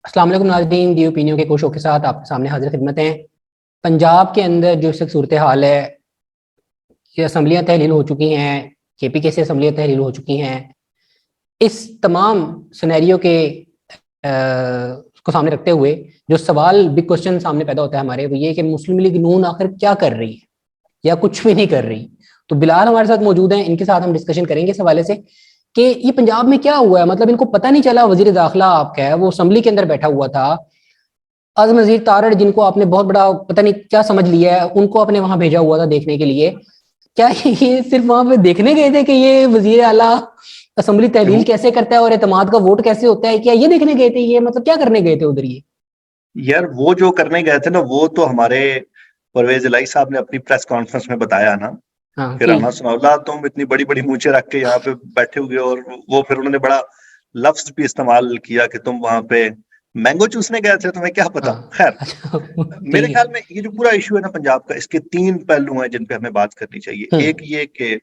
السلام علیکم ناظرین، دی اوپینیوں کے کوشوں کے ساتھ آپ کے سامنے حاضر خدمت ہیں۔ پنجاب کے اندر جو اس وقت صورتحال ہے کہ اسمبلیاں تحلیل ہو چکی ہیں، کے پی کے سے اسمبلیاں تحلیل ہو چکی ہیں، اس تمام سینیریو کے کو سامنے رکھتے ہوئے جو سوال بگ کوشچن سامنے پیدا ہوتا ہے ہمارے، وہ یہ کہ مسلم لیگ نون آخر کیا کر رہی ہے یا کچھ بھی نہیں کر رہی۔ تو بلال ہمارے ساتھ موجود ہیں، ان کے ساتھ ہم ڈسکشن کریں گے اس حوالے سے کہ یہ پنجاب میں کیا ہوا ہے۔ مطلب ان کو پتہ نہیں چلا، وزیر داخلہ آپ کا ہے وہ اسمبلی کے اندر بیٹھا ہوا تھا، اعظم نذیر تارڑ جن کو آپ نے بہت بڑا پتہ نہیں کیا سمجھ لیا ہے، ان کو آپ نے وہاں بھیجا ہوا تھا دیکھنے کے لیے۔ کیا یہ صرف وہاں پہ دیکھنے گئے تھے کہ یہ وزیر اعلیٰ اسمبلی تحلیل کیسے کرتا ہے اور اعتماد کا ووٹ کیسے ہوتا ہے؟ کیا یہ دیکھنے گئے تھے؟ یہ مطلب کیا کرنے گئے تھے ادھر؟ یہ یار وہ جو کرنے گئے تھے نا، وہ تو ہمارے پرویز الہی صاحب نے اپنی پریس کانفرنس میں بتایا نا ہاں کہ رانا ثناء اللہ تم اتنی بڑی بڑی مونچے رکھ کے یہاں پہ بیٹھے ہوئے، اور وہ پھر انہوں نے بڑا لفظ بھی استعمال کیا کہ تم وہاں پہ مینگو چوسنے گئے تھے، تمہیں کیا پتا۔ خیر، اچھا میرے ٹھیک خیال میں یہ جو پورا ایشو ہے نا پنجاب کا، اس کے 3 پہلو ہیں جن پہ ہمیں بات کرنی چاہیے۔ ہے۔ ایک یہ کہ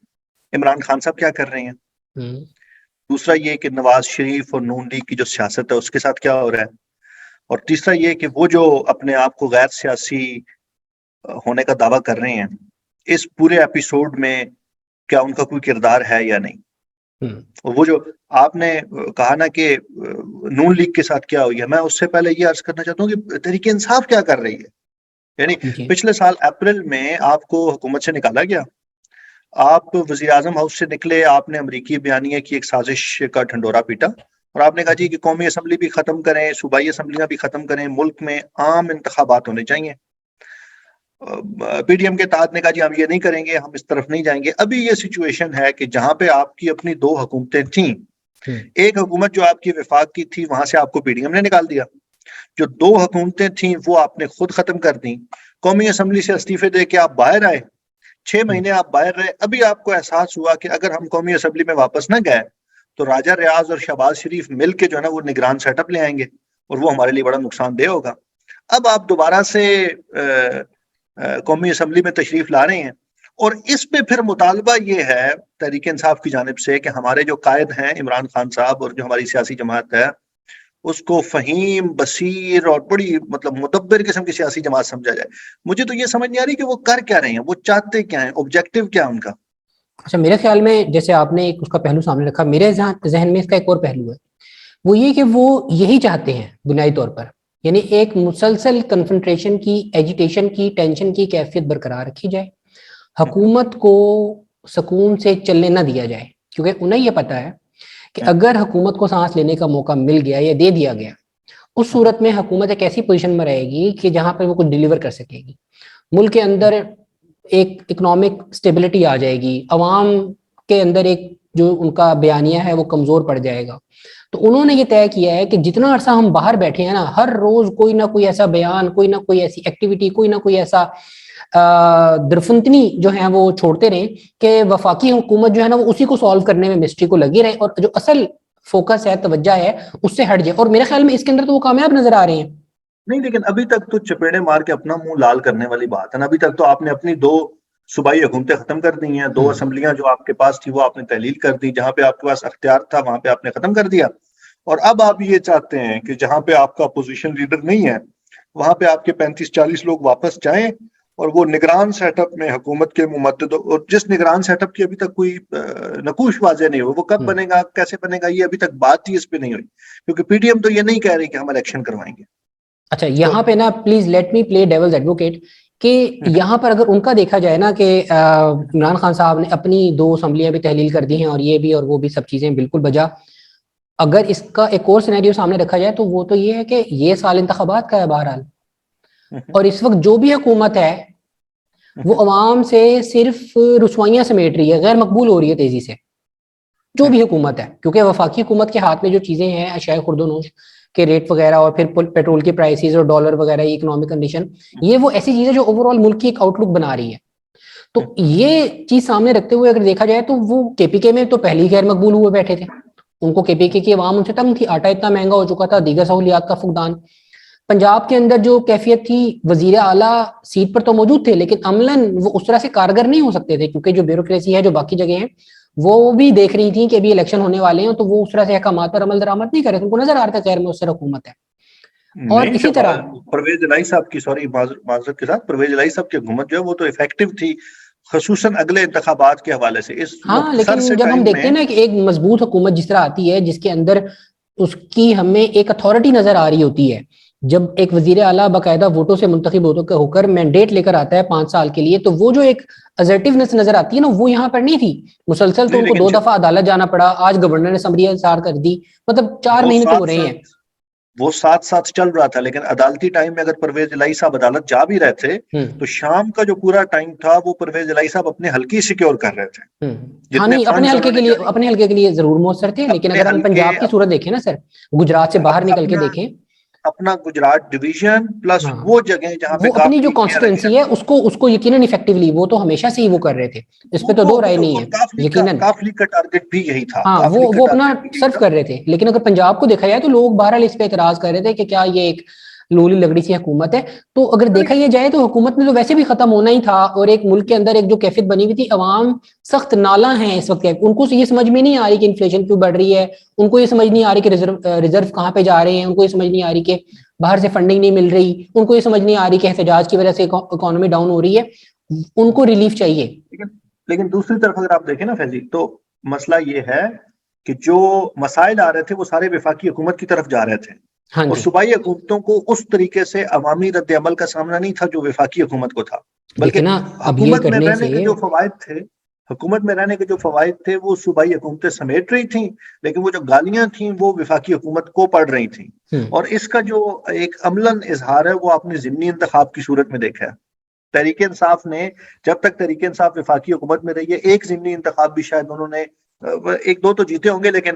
عمران خان صاحب کیا کر رہے ہیں، ہوں دوسرا یہ کہ نواز شریف اور نون لیگ کی جو سیاست ہے اس کے ساتھ کیا ہو رہا ہے، اور تیسرا یہ کہ وہ جو اپنے آپ کو غیر سیاسی ہونے کا دعویٰ کر رہے ہیں، اس پورے ایپیسوڈ میں کیا ان کا کوئی کردار ہے یا نہیں۔ اور وہ جو آپ نے کہا نا کہ نون لیگ کے ساتھ کیا ہوئی ہے، میں اس سے پہلے یہ عرض کرنا چاہتا ہوں کہ تحریک انصاف کیا کر رہی ہے۔ یعنی جی پچھلے سال اپریل میں آپ کو حکومت سے نکالا گیا، آپ وزیر اعظم ہاؤس سے نکلے، آپ نے امریکی بیانیے کی ایک سازش کا ڈھنڈورا پیٹا، اور آپ نے کہا جی کہ قومی اسمبلی بھی ختم کریں، صوبائی اسمبلیاں بھی ختم کریں، ملک میں عام انتخابات ہونے چاہیے۔ پی ڈی ایم کے اتحاد نے کہا جی ہم یہ نہیں کریں گے، ہم اس طرف نہیں جائیں گے۔ ابھی یہ سچویشن ہے کہ جہاں پہ آپ کی اپنی 2 حکومتیں تھیں، ایک حکومت جو آپ کی وفاق کی تھی وہاں سے آپ کو پی ڈی ایم نے نکال دیا، جو 2 حکومتیں تھیں وہ آپ نے خود ختم کر دیں، قومی اسمبلی سے استعفے دے کے آپ باہر آئے، 6 مہینے آپ باہر رہے۔ ابھی آپ کو احساس ہوا کہ اگر ہم قومی اسمبلی میں واپس نہ گئے تو راجہ ریاض اور شہباز شریف مل کے جو ہے نا وہ نگران سیٹ اپ لے آئیں گے، اور وہ ہمارے لیے بڑا نقصان دہ ہوگا۔ اب آپ دوبارہ سے قومی اسمبلی میں تشریف لا رہے ہیں، اور اس پہ پھر مطالبہ یہ ہے تحریک انصاف کی جانب سے کہ ہمارے جو قائد ہیں عمران خان صاحب اور جو ہماری سیاسی جماعت ہے اس کو فہیم، بصیر اور بڑی مطلب مدبر قسم کی سیاسی جماعت سمجھا جائے۔ مجھے تو یہ سمجھ نہیں آ رہی کہ وہ کر کیا رہے ہیں، وہ چاہتے کیا ہیں، آبجیکٹو کیا ان کا۔ اچھا، میرے خیال میں جیسے آپ نے ایک اس کا پہلو سامنے رکھا، میرے ذہن میں اس کا ایک اور پہلو ہے، وہ یہ کہ وہ یہی چاہتے ہیں بنیادی طور پر، یعنی ایک مسلسل کنفنٹریشن کی، ایجیٹیشن کی، ٹینشن کی کیفیت برقرار رکھی جائے، حکومت کو سکون سے چلنے نہ دیا جائے، کیونکہ انہیں یہ پتا ہے کہ اگر حکومت کو سانس لینے کا موقع مل گیا یا دے دیا گیا، اس صورت میں حکومت ایک ایسی پوزیشن میں رہے گی کہ جہاں پر وہ کچھ ڈیلیور کر سکے گی، ملک کے اندر ایک اکنامک اسٹیبلٹی آ جائے گی، عوام کے اندر ایک جو ان کا بیانیہ ہے وہ کمزور پڑ جائے گا۔ تو انہوں نے یہ طے کیا ہے کہ جتنا عرصہ ہم باہر بیٹھے ہیں نا، ہر روز کوئی نہ کوئی ایسا بیان، کوئی نہ کوئی ایسی ایکٹیویٹی، کوئی نہ کوئی ایسا درفنتنی جو ہے وہ چھوڑتے رہیں کہ وفاقی حکومت جو ہے نا وہ اسی کو سالو کرنے میں مسٹری کو لگی رہے، اور جو اصل فوکس ہے، توجہ ہے، اس سے ہٹ جائے۔ اور میرے خیال میں اس کے اندر تو وہ کامیاب نظر آ رہے ہیں۔ نہیں، لیکن ابھی تک تو چپیڑے مار کے اپنا منہ لال کرنے والی بات ہے نا۔ ابھی تک تو آپ نے اپنی 2 صوبائی حکومتیں ختم کر دی ہیں، 2 اسمبلیاں جو آپ کے پاس تھی وہ آپ نے تحلیل کر دی، جہاں پہ آپ کے پاس اختیار تھا وہاں پہ آپ نے ختم کر دیا، اور اب آپ یہ چاہتے ہیں کہ جہاں پہ آپ کا اپوزیشن لیڈر نہیں ہے وہاں پہ آپ کے 35-40 لوگ واپس جائیں، اور وہ نگران سیٹ اپ میں حکومت کے ممدد، اور جس نگران سیٹ اپ کی ابھی تک کوئی نقوش واضح نہیں ہوئی، وہ کب بنے گا، کیسے بنے گا، یہ ابھی تک بات ہی اس پہ نہیں ہوئی، کیونکہ پی ٹی ایم تو یہ نہیں کہہ رہی کہ ہم الیکشن کروائیں گے۔ اچھا، یہاں پہ نا please let me play devil's advocate کہ یہاں پر اگر ان کا دیکھا جائے نا کہ عمران خان صاحب نے اپنی 2 اسمبلیاں بھی تحلیل کر دی ہیں، اور یہ بھی اور وہ بھی سب چیزیں بالکل بجا، اگر اس کا ایک اور سینیریو سامنے رکھا جائے تو وہ تو یہ ہے کہ یہ سال انتخابات کا ہے بہرحال، اور اس وقت جو بھی حکومت ہے وہ عوام سے صرف رسوائیاں سمیٹ رہی ہے، غیر مقبول ہو رہی ہے تیزی سے، جو بھی حکومت ہے، کیونکہ وفاقی حکومت کے ہاتھ میں جو چیزیں ہیں، اشیاء خرد و نوش کے ریٹ وغیرہ، اور پھر پیٹرول کی پرائسز اور ڈالر وغیرہ، یہ اکنامک کنڈیشن، یہ وہ ایسی چیزیں جو اوور آل ملک کی ایک آؤٹ لک بنا رہی ہے۔ تو یہ چیز سامنے رکھتے ہوئے اگر دیکھا جائے تو وہ کے پی کے میں تو پہلے ہی غیر مقبول ہوئے بیٹھے تھے، ان کو کے پی کے کی عوام ان سے تنگ تھی، آٹا اتنا مہنگا ہو چکا تھا، دیگر سہولیات کا فقدان۔ پنجاب کے اندر جو کیفیت تھی، وزیر اعلیٰ سیٹ پر تو موجود تھے لیکن عملاً وہ اس طرح سے کارگر نہیں ہو سکتے تھے، کیونکہ جو بیوروکریسی ہے جو باقی جگہ ہیں وہ بھی دیکھ رہی تھیں کہ ابھی الیکشن ہونے والے ہیں، تو وہ اس طرح سے احکامات پر عمل درآمد نہیں کر رہے تھے، ان کو نظر آ رہا تھا خیر مؤثر حکومت ہے۔ اور اسی طرح پرویز الہی صاحب کی معذرت کے ساتھ پرویز الہی صاحب کی حکومت جو ہے وہ تو افیکٹو تھی، خصوصاً اگلے انتخابات کے حوالے سے. اس ہاں لیکن جب ہم دیکھتے ہیں نا کہ ایک مضبوط حکومت جس طرح آتی ہے جس کے اندر اس کی ہمیں ایک اتھارٹی نظر آ رہی ہوتی ہے، جب ایک وزیر اعلیٰ باقاعدہ ووٹوں سے منتخب ہو کر مینڈیٹ لے کر آتا ہے 5 سال کے لیے، تو وہ جو ایک اسرٹیونیس نظر آتی ہے نا وہ یہاں پر نہیں تھی. مسلسل تو ان کو 2 دفعہ عدالت جانا پڑا، آج گورنر نے سمری انصار کر دی، مطلب 4 مہینے تو ہو رہے ہیں. وہ ساتھ ساتھ چل رہا تھا، لیکن عدالتی ٹائم میں اگر پرویز الہی صاحب عدالت جا بھی رہے تھے تو شام کا جو پورا ٹائم تھا وہ پرویز الہی صاحب اپنے حلقے سیکیور کر رہے تھے. ہاں نہیں، اپنے حلقے کے لیے ضرور مؤثر تھے، لیکن اگر ہم پنجاب کی صورت دیکھیں نا سر، گجرات سے باہر نکل کے دیکھیں، اپنا گجرات ڈویژن پلس وہ جگہ جہاں پہ وہ اپنی جو کانسٹیٹوئنسی ہے اس کو یقیناً افیکٹولی وہ تو ہمیشہ سے ہی وہ کر رہے تھے، اس پہ تو دو رائے نہیں ہے یقیناً. کافلی کا ٹارگٹ بھی یہی تھا. ہاں وہ اپنا سرف کر رہے تھے. لیکن اگر پنجاب کو دیکھا جائے تو لوگ بہرحال اس پہ اعتراض کر رہے تھے کہ کیا یہ ایک لولی لگڑی سی حکومت ہے. تو اگر دیکھا یہ جائے تو حکومت میں تو ویسے بھی ختم ہونا ہی تھا، اور ایک ملک کے اندر ایک جو کیفیت بنی ہوئی تھی، عوام سخت نالاں ہیں اس وقت. ان کو یہ سمجھ میں نہیں آ رہی کہ انفلیشن کیوں بڑھ رہی ہے، ان کو یہ سمجھ نہیں آ رہی کہ ریزرو کہاں پہ جا رہے ہیں، ان کو یہ سمجھ نہیں آ رہی کہ باہر سے فنڈنگ نہیں مل رہی، ان کو یہ سمجھ نہیں آ رہی کہ احتجاج کی وجہ سے اکانومی ڈاؤن ہو رہی ہے. ان کو ریلیف چاہیے. لیکن دوسری طرف اگر آپ دیکھیں نا فیضی، تو مسئلہ یہ ہے کہ جو مسائل آ رہے تھے وہ سارے وفاقی حکومت کی طرف جا رہے تھے، اور صوبائی حکومتوں کو اس طریقے سے عوامی رد عمل کا سامنا نہیں تھا جو وفاقی حکومت کو تھا. بلکہ حکومت میں رہنے کے جو فوائد تھے وہ صوبائی حکومتیں سمیٹ رہی تھیں، لیکن وہ جو گالیاں تھیں وہ وفاقی حکومت کو پڑ رہی تھیں. اور اس کا جو ایک عملاً اظہار ہے وہ آپ نے ضمنی انتخاب کی صورت میں دیکھا ہے. تحریک انصاف نے جب تک تحریک انصاف وفاقی حکومت میں رہی ہے، ایک ضمنی انتخاب بھی شاید انہوں نے 1-2 تو جیتے ہوں گے، لیکن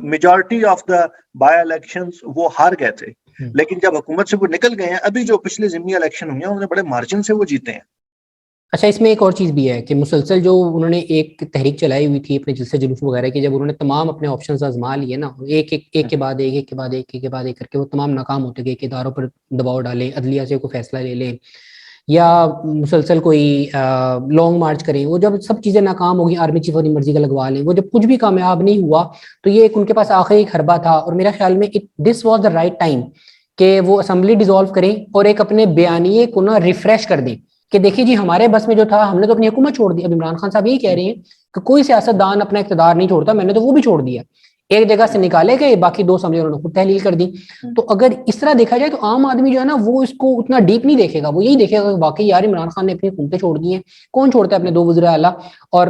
majority of the by elections وہ ہار گئے تھے. لیکن جب حکومت سے وہ نکل گئے ہیں، ابھی جو پچھلے ضمنی الیکشن ہوئے ہیں انہوں نے بڑے مارجن سے وہ جیتے ہیں. اچھا، اس میں ایک اور چیز بھی ہے کہ مسلسل جو انہوں نے ایک تحریک چلائی ہوئی تھی اپنے جلسے جلوس وغیرہ کی، جب انہوں نے تمام اپنے آپشنز آزما لیے نا، ایک کے بعد ایک کر کے وہ تمام ناکام ہوتے گئے کہ اداروں پر دباؤ ڈالیں، عدلیہ سے کوئی فیصلہ لے لیں، یا مسلسل کوئی لانگ مارچ کریں. وہ جب سب چیزیں ناکام ہو گئی، آرمی چیف اپنی مرضی کا لگوا لیں، وہ جب کچھ بھی کامیاب نہیں ہوا تو یہ ایک ان کے پاس آخری ایک حربہ تھا. اور میرا خیال میں this was the right time کہ وہ اسمبلی ڈیزالو کریں اور ایک اپنے بیانیے کو نا ریفریش کر دیں کہ دیکھیے جی ہمارے بس میں جو تھا ہم نے تو اپنی حکومت چھوڑ دی. اب عمران خان صاحب یہی کہہ رہے ہیں کہ کوئی سیاست دان اپنا اقتدار نہیں چھوڑتا، میں نے تو وہ بھی چھوڑ دیا، ایک جگہ سے نکالے گئے، باقی 2 اسمبلی انہوں نے خود تحلیل کر دی. تو اگر اس طرح دیکھا جائے تو عام آدمی جو ہے نا وہ اس کو اتنا ڈیپ نہیں دیکھے گا، وہ یہی دیکھے گا کہ واقعی یار عمران خان نے اپنی حکومتیں چھوڑ دی ہیں. کون چھوڑتا ہے اپنے 2 وزراء اعلیٰ؟ اور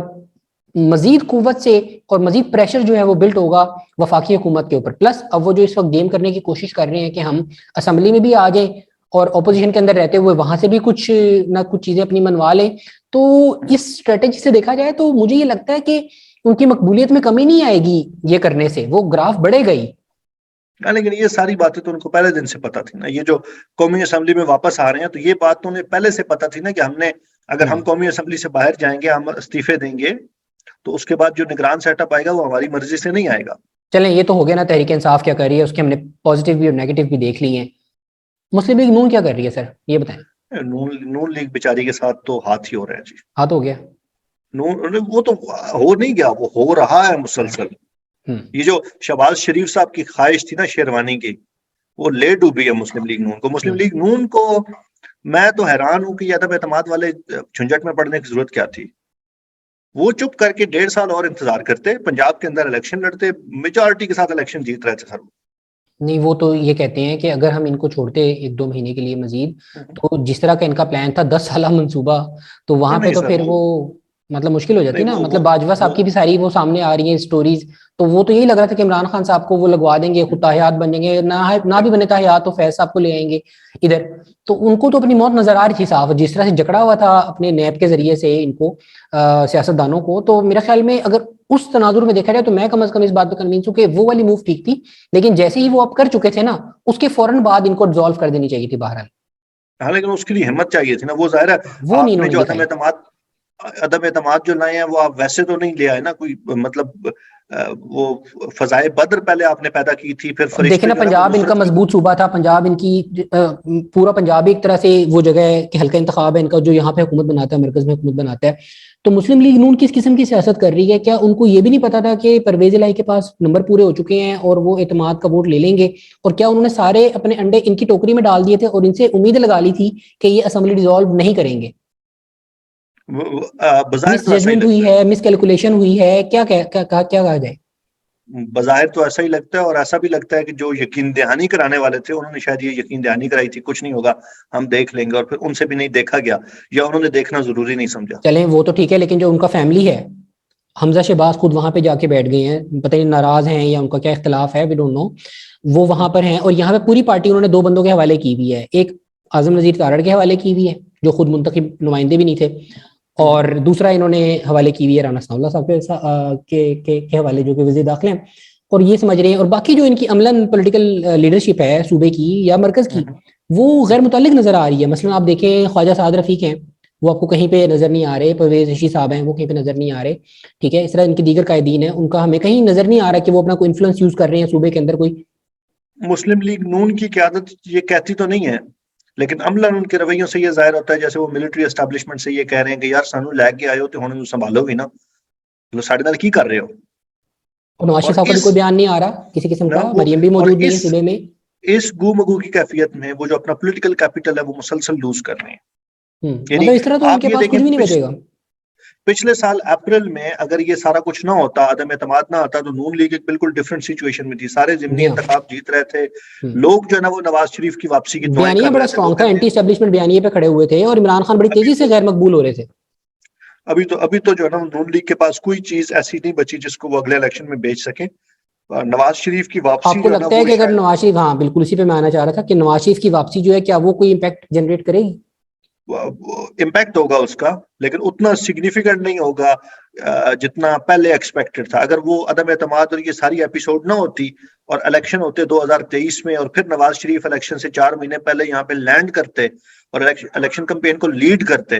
مزید قوت سے اور مزید پریشر جو ہے وہ بلٹ ہوگا وفاقی حکومت کے اوپر. پلس اب وہ جو اس وقت گیم کرنے کی کوشش کر رہے ہیں کہ ہم اسمبلی میں بھی آ جائیں اور اپوزیشن کے اندر رہتے ہوئے وہاں سے بھی کچھ نہ کچھ چیزیں اپنی منوا لیں. تو اس اسٹریٹجی سے دیکھا جائے تو مجھے یہ لگتا ہے کہ ان کی مقبولیت میں کمی نہیں آئے گی یہ کرنے سے، وہ گراف بڑھے گئی. لیکن یہ ساری باتیں تو ان کو پہلے دن سے پتا تھی نا. یہ جو قومی اسمبلی میں واپس آ رہے ہیں تو یہ بات تو انہیں پہلے سے پتا تھی نا کہ ہم نے اگر ہم قومی اسمبلی سے باہر جائیں گے، ہم استعفے دیں گے، تو اس کے بعد جو نگران سیٹ اپ آئے گا وہ ہماری مرضی سے نہیں آئے گا. چلیں یہ تو ہو گیا نا تحریک انصاف کیا کر رہی ہے، اس کے ہم نے پازیٹیو بھی اور نیگیٹو بھی دیکھ لی ہیں. مسلم لیگ نون کیا کر رہی ہے سر، یہ بتائیں. نون لیگ بیچاری کے ساتھ تو ہاتھ ہی ہو رہا ہے جی. ہاتھ ہو گیا؟ وہ تو ہو نہیں گیا، وہ ہو رہا ہے مسلسل. یہ جو شہباز شریف صاحب کی خواہش تھی نا شیروانی کی، وہ لے ڈوبی ہے مسلم لیگ نون کو. مسلم لیگ نون کو میں تو حیران ہوں کہ یہ عدم اعتماد والے جھنجٹ میں پڑنے کی ضرورت کیا تھی. وہ چپ کر کے 1.5 سال اور انتظار کرتے، پنجاب کے اندر الیکشن لڑتے، میجورٹی کے ساتھ الیکشن جیت رہے تھے سر. نہیں وہ تو یہ کہتے ہیں کہ اگر ہم ان کو چھوڑتے 1-2 مہینے کے لیے مزید، تو جس طرح کا ان کا پلان تھا 10 سالہ منصوبہ، تو وہاں پہ تو پھر وہ مطلب مشکل ہو جاتی نا. مطلب باجوہ صاحب کی بھی ساری وہ سامنے آ رہی ہیں سٹوریز، تو وہ تو یہی لگ رہا تھا کہ عمران خان صاحب کو وہ لگوا دیں گے، خود تاحیات بن جائیں گے، نہ بھی بنے تاحیات تو فیض صاحب کو لے آئیں گے ادھر. تو ان کو تو اپنی موت نظر آ رہی تھی صاف، جس طرح سے جکڑا ہوا تھا اپنے نیب کے ذریعے سے ان کو سیاست دانوں کو. تو میرا خیال میں اگر اس تناظر میں دیکھا جائے تو میں کم از کم اس بات پہ کنوینس ہوں کہ وہ والی موو ٹھیک تھی، لیکن جیسے ہی وہ اب کر چکے تھے نا اس کے فوراً بعد ان کو ڈیزالو کر دینی چاہیے تھی بہرحال. ہاں لیکن اس کے لیے ہمت چاہیے تھی نا. وہ ظاہر ہے وہ آپ نے جو عدم اعتماد جو لائے ہیں وہ آپ ویسے تو نہیں لے آئے نا. کوئی مطلب وہ فضائے بدر پہلے آپ نے پیدا کی تھی, پھر فرشتے دیکھیں نا جو ہے وہ پنجاب ان کا نصرت کی. مضبوط صوبہ تھا, پنجاب ان کی پورا پنجاب ایک طرح سے وہ جگہ ہے کہ حلقہ انتخاب ہے ان کا, جو یہاں پہ حکومت بناتا ہے, مرکز میں حکومت بناتا ہے. تو مسلم لیگ نون کس قسم کی سیاست کر رہی ہے؟ کیا ان کو یہ بھی نہیں پتا تھا کہ پرویز الہی کے پاس نمبر پورے ہو چکے ہیں اور وہ اعتماد کا ووٹ لے لیں گے؟ اور کیا انہوں نے سارے اپنے انڈے ان کی ٹوکری میں ڈال دیے تھے اور ان سے امید لگا لی تھی کہ یہ اسمبلی ڈیزالو نہیں کریں گے؟ بظاہر مس تو ایسا ہی ججمنٹ ہوئی لگتا ہے, مس کیلکولیشن ہوئی ہے, کیا کہا جائے؟ بظاہر تو ایسا ہی لگتا ہے, اور ایسا بھی لگتا ہے کہ جو یقین دہانی کرانے والے تھے انہوں نے شاید یہ یقین دہانی کرائی تھی کچھ نہیں ہوگا ہم دیکھ لیں گے, اور پھر ان سے بھی نہیں دیکھا گیا یا انہوں نے دیکھنا ضروری نہیں سمجھا. چلیں وہ تو ٹھیک ہے, لیکن جو ان کا فیملی ہے, حمزہ شہباز خود وہاں پہ جا کے بیٹھ گئے ہیں, پتہ نہیں ناراض ہیں یا ان کا کیا اختلاف ہے, وی ڈونٹ نو. وہ وہاں پر ہیں اور یہاں پہ پوری پارٹی انہوں نے دو بندوں کے حوالے کی ہوئی ہے, ایک اعظم نذیر تارڑ کے حوالے کی ہوئی ہے جو خود منتخب نمائندے بھی نہیں تھے, اور دوسرا انہوں نے حوالے کی ہوئی ہے رانا ثناء اللہ صاحب کے حوالے جو کہ وزیر داخلہ ہیں. اور یہ سمجھ رہے ہیں, اور باقی جو ان کی عملاً پولیٹیکل لیڈرشپ ہے صوبے کی یا مرکز کی, وہ غیر متعلق نظر آ رہی ہے. مثلا آپ دیکھیں خواجہ سعد رفیق ہیں, وہ آپ کو کہیں پہ نظر نہیں آ رہے. پرویز رشید صاحب ہیں, وہ کہیں پہ نظر نہیں آ رہے. ٹھیک ہے, اس طرح ان کے دیگر قائدین ہیں, ان کا ہمیں کہیں نظر نہیں آ رہا کہ وہ اپنا کوئی انفلوئنس یوز کر رہے ہیں صوبے کے اندر کوئی. مسلم لیگ نون کی قیادت یہ کہتی تو نہیں ہے, لیکن عملاً ان کے رویوں سے یہ ظاہر ہوتا ہے جیسے وہ ملٹری اسٹیبلشمنٹ سے یہ کہہ رہے ہیں کہ یار سانو لے کے آئے ہو تو ہن سنبھالو بھی نا, ساڈے نال کی کر رہے ہو. اور نواز اور شریف صاحب کا بھی اس کوئی بیان نہیں آ رہا کسی قسم کا, مریم بھی اور موجود نہیں ہے صوبے میں. اس گو مگو کی کیفیت میں وہ جو اپنا پولیٹیکل کیپٹل ہے وہ مسلسل لوز کر رہے ہیں. یعنی مطلب اس طرح تو ان آپ کے یہ پاس دیکھیں کچھ بھی نہیں بچے گا. پچھلے سال اپریل میں اگر یہ سارا کچھ نہ ہوتا, عدم اعتماد نہ آتا, تو نون لیگ ایک بالکل ڈفرنٹ سچویشن میں تھی. سارے ضمنی انتخاب جیت رہے تھے, لوگ جو ہے نا وہ نواز شریف کی واپسی کی دعائیں بیانیہ کر بڑا رہے تھے. اسٹرانگ تھا, اینٹی اسٹیبلشمنٹ بیانیے پہ کھڑے ہوئے تھے, اور عمران خان بڑی تیزی سے غیر مقبول ہو رہے تھے. ابھی تو جو ہے نا نون لیگ کے پاس کوئی چیز ایسی نہیں بچی جس کو وہ اگلے الیکشن میں بیچ سکیں. نواز شریف کی آپ واپسی کو جو ہے نا لگتا ہے وہ کہ اگر شاید نواز شریف, ہاں بالکل اسی پہ میں آنا چاہ رہا تھا کہ نواز شریف کی واپسی جو ہے کیا وہ کوئی امپیکٹ جنریٹ کرے گی؟ امپیکٹ ہوگا اس کا, لیکن اتنا سگنیفیکنٹ نہیں ہوگا جتنا پہلے ایکسپیکٹڈ تھا. اگر وہ عدم اعتماد اور یہ ساری ایپیسوڈ نہ ہوتی اور الیکشن ہوتے 2023 میں, اور پھر نواز شریف الیکشن سے 4 مہینے پہلے یہاں پہ لینڈ کرتے اور الیکشن کمپین کو لیڈ کرتے,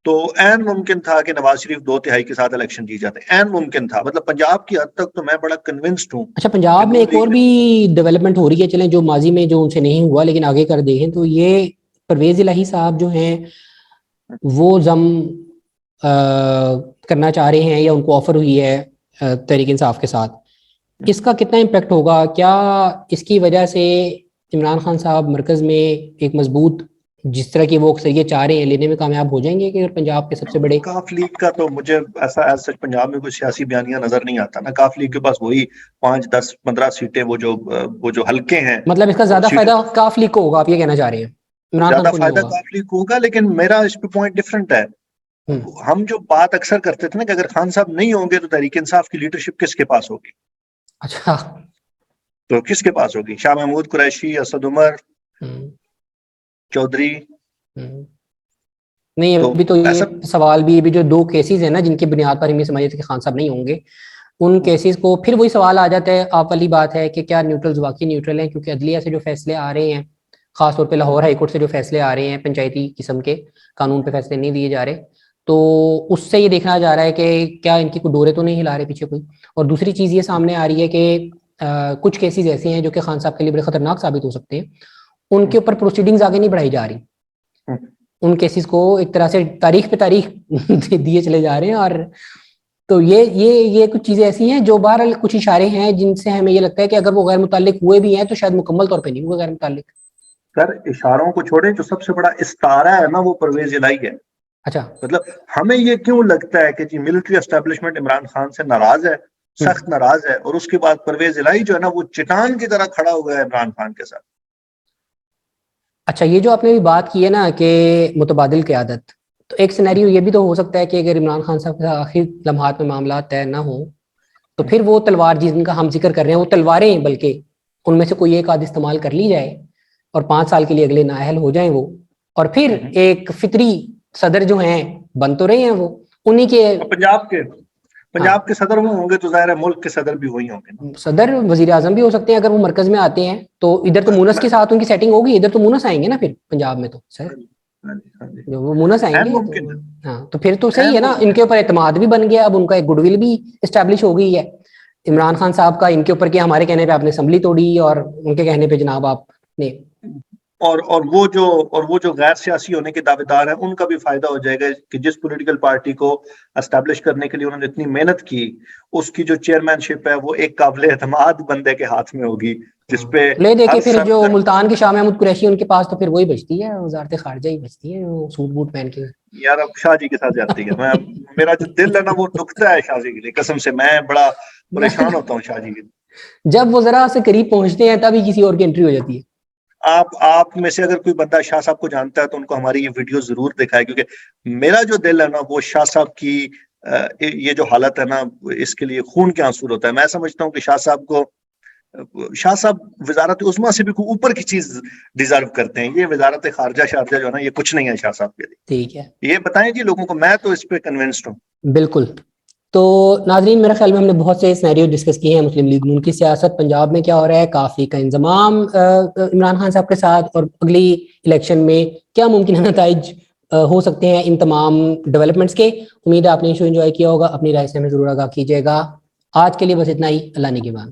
تو این ممکن تھا کہ نواز شریف 2/3 کے ساتھ الیکشن جیت جاتے. این ممکن تھا, مطلب پنجاب کی حد تک تو میں بڑا کنونسڈ ہوں. اچھا, پنجاب میں ایک اور بھی ڈیولپمنٹ ہو رہی ہے, چلیں جو ماضی میں جو ان سے نہیں ہوا لیکن آگے کر دیکھیں تو یہ پرویز الہی صاحب جو ہیں وہ ضم کرنا چاہ رہے ہیں, یا ان کو آفر ہوئی ہے تحریک انصاف کے ساتھ. اس کا کتنا امپیکٹ ہوگا؟ کیا اس کی وجہ سے عمران خان صاحب مرکز میں ایک مضبوط جس طرح کی وہ اکثریت چاہ رہے ہیں لینے میں کامیاب ہو جائیں گے؟ کہ پنجاب کے سب سے بڑے کاف لیگ کا تو مجھے ایسا سچ پنجاب میں کوئی سیاسی بیانیہ نظر نہیں آتا نا. کاف لیگ کے پاس وہی 5 10 15 سیٹیں وہ جو حلقے ہیں, مطلب اس کا زیادہ فائدہ کاف لیگ کو ہوگا, آپ یہ کہنا چاہ رہے ہیں؟ عمران خان زیادہ کو نہیں فائدہ ہوگا؟ کاف لیگ کو ہوگا, لیکن میرا اس پہ پوائنٹ ڈفرنٹ ہے. ہم جو بات اکثر کرتے تھے نا کہ اگر خان صاحب نہیں ہوں گے تو تحریک انصاف کی لیڈرشپ کس کے پاس ہوگی؟ اچھا, تو کس کے پاس ہوگی؟ شاہ محمود قریشی, اسد عمر, چودھری. نہیں ابھی تو یہ ایسا سوال بھی, ابھی جو 2 کیسز ہیں نا جن کی بنیاد پر ہم یہ سمجھتے ہیں کہ خان صاحب نہیں ہوں گے, ان کیسز کو پھر وہی سوال آ جاتا ہے. آپ والی بات ہے کہ کیا نیوٹرلز واقعی نیوٹرل ہیں؟ کیونکہ عدلیہ سے جو فیصلے آ رہے ہیں, خاص طور پہ لاہور ہائی کورٹ سے جو فیصلے آ رہے ہیں پنچایتی قسم کے, قانون پہ فیصلے نہیں دیے جا رہے, تو اس سے یہ دیکھنا جا رہا ہے کہ کیا ان کی کوئی ڈورے تو نہیں ہلا رہے پیچھے کوئی. اور دوسری چیز یہ سامنے آ رہی ہے کہ کچھ کیسز ایسے ہیں جو کہ خان صاحب کے لیے بڑے خطرناک ثابت ہو سکتے ہیں, ان کے اوپر پروسیڈنگز آگے نہیں بڑھائی جا رہی. ان کیسز کو ایک طرح سے تاریخ پہ تاریخ دیے چلے جا رہے ہیں. اور تو یہ کچھ چیزیں ایسی ہیں جو بہرحال کچھ اشارے ہیں جن سے ہمیں یہ لگتا ہے کہ اگر وہ غیر متعلق ہوئے بھی ہیں تو شاید مکمل طور پہ نہیں ہوئے غیر متعلق. سر اشاروں کو چھوڑیں, جو سب سے بڑا استارہ ہے نا وہ پرویز الہی ہے. اچھا, مطلب ہمیں یہ کیوں لگتا ہے کہ جی ملٹری اسٹیبلشمنٹ عمران خان سے ناراض ہے, سخت ناراض ہے, اور اس کے بعد پرویز الہی جو ہے نا وہ چٹان کی طرح کھڑا ہوا ہے عمران خان کے ساتھ. اچھا, یہ جو آپ نے بھی بات کی ہے نا کہ متبادل قیادت, تو ایک سینیریو یہ بھی تو ہو سکتا ہے کہ اگر عمران خان صاحب کے آخری لمحات میں معاملات طے نہ ہوں تو پھر وہ تلوار جن کا ہم ذکر کر رہے ہیں, وہ تلواریں بلکہ ان میں سے کوئی ایک آدھ استعمال کر لی جائے اور 5 سال کے لیے اگلے نااہل ہو جائیں وہ, اور پھر ایک فطری صدر جو ہیں بن تو رہے ہیں وہ انہی کے. پنجاب کے صدر وہ ہوں گے تو ظاہر ہے ملک کے صدر بھی وہی ہوں گے. صدر وزیر اعظم بھی ہو سکتے ہیں اگر وہ مرکز میں آتے ہیں تو. ادھر تو مونس کے ساتھ ان کی سیٹنگ ہوگی, ادھر تو مونس آئیں گے نا پھر پنجاب میں, تو سر جو وہ مونس آئیں گے تو ہاں, تو پھر تو صحیح ہے نا, ان کے اوپر اعتماد بھی بن گیا, اب ان کا ایک گڈ ول بھی اسٹیبلش ہو گئی ہے. عمران خان صاحب کا ان کے اوپر کیا ہمارے کہنے پہ آپ نے اسمبلی توڑی اور ان کے کہنے پہ جناب آپ نے اور وہ جو غیر سیاسی ہونے کے دعوے دار ہیں ان کا بھی فائدہ ہو جائے گا کہ جس پولیٹیکل پارٹی کو اسٹیبلش کرنے کے لیے انہوں نے اتنی محنت کی اس کی جو چیئرمین شپ ہے وہ ایک قابل اعتماد بندے کے ہاتھ میں ہوگی جس پہ لے دے کے پھر جو ملتان کے شاہ محمود قریشی ان کے پاس تو پھر وہی بچتی ہے وزارت خارجہ ہی بچتی ہے وہ سوٹ بوٹ پہن کے. یار اب شاہ جی کے ساتھ جاتی ہے میرا جو دل ہے نا وہ دکھتا ہے شاہ جی کے لیے قسم سے میں بڑا پریشان ہوتا ہوں شاہ جی کے لیے. جب وہ ذرا سے قریب پہنچتے ہیں تبھی کسی اور کی انٹری ہو جاتی ہے. آپ میں سے اگر کوئی بندہ شاہ صاحب کو جانتا ہے تو ان کو ہماری یہ ویڈیو ضرور دکھائے کیونکہ میرا جو دل ہے نا وہ شاہ صاحب کی یہ جو حالت ہے نا اس کے لیے خون کے آنسو ہوتا ہے. میں سمجھتا ہوں کہ شاہ صاحب وزارت عظمیٰ سے بھی کوئی اوپر کی چیز ڈیزرو کرتے ہیں. یہ وزارت خارجہ شارجہ جو ہے نا یہ کچھ نہیں ہے شاہ صاحب کے لیے. ٹھیک ہے یہ بتائیں جی لوگوں کو, میں تو اس پہ کنونسڈ ہوں. بالکل. تو ناظرین میرے خیال میں ہم نے بہت سے سینیریو ڈسکس کیے ہیں مسلم لیگ نون کی سیاست پنجاب میں کیا ہو رہا ہے, کافی کا انضمام عمران خان صاحب کے ساتھ, اور اگلی الیکشن میں کیا ممکنہ نتائج ہو سکتے ہیں ان تمام ڈیولپمنٹس کے. امید ہے آپ نے شو انجوائے کیا ہوگا, اپنی رائے سے ہمیں ضرور آگاہ کیجیے گا. آج کے لیے بس اتنا ہی, اللہ نگہبان.